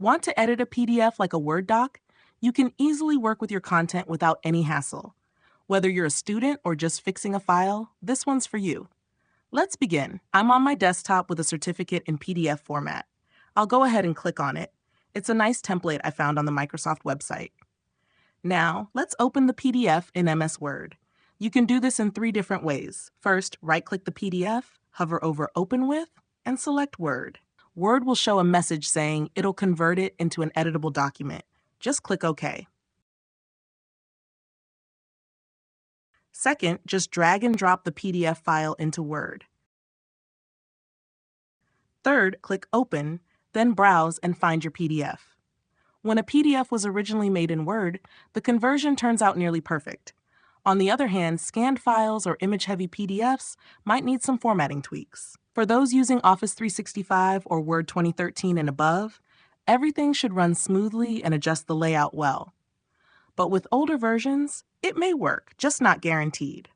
Want to edit a PDF like a Word doc? You can easily work with your content without any hassle. Whether you're a student or just fixing a file, this one's for you. Let's begin. I'm on my desktop with a certificate in PDF format. I'll go ahead and click on it. It's a nice template I found on the Microsoft website. Now, let's open the PDF in MS Word. You can do this in 3 different ways. First, right-click the PDF, hover over Open With, and select Word. Word will show a message saying it'll convert it into an editable document. Just click OK. Second, just drag and drop the PDF file into Word. Third, click Open, then browse and find your PDF. When a PDF was originally made in Word, the conversion turns out nearly perfect. On the other hand, scanned files or image-heavy PDFs might need some formatting tweaks. For those using Office 365 or Word 2013 and above, everything should run smoothly and adjust the layout well. But with older versions, it may work, just not guaranteed.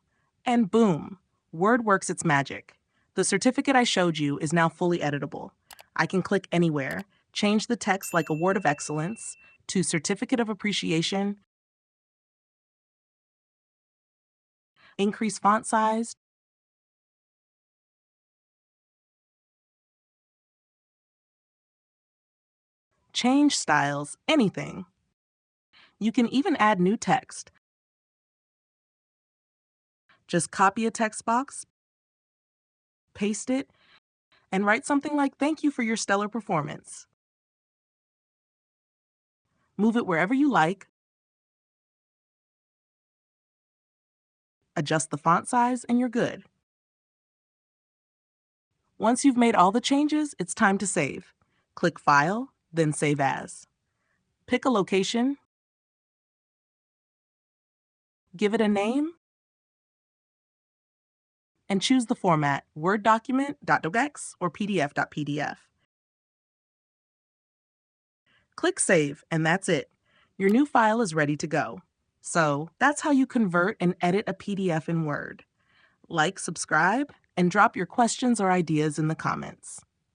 And boom, Word works its magic. The certificate I showed you is now fully editable. I can click anywhere, change the text like Award of Excellence to Certificate of Appreciation, increase font size, change styles, anything. You can even add new text. Just copy a text box, paste it, and write something like "Thank you for your stellar performance." Move it wherever you like, adjust the font size, and you're good. Once you've made all the changes, it's time to save. Click File, then Save As. Pick a location, give it a name, and choose the format, Word document, .docx, or PDF.pdf. Click Save, and that's it. Your new file is ready to go. So that's how you convert and edit a PDF in Word. Like, subscribe, and drop your questions or ideas in the comments.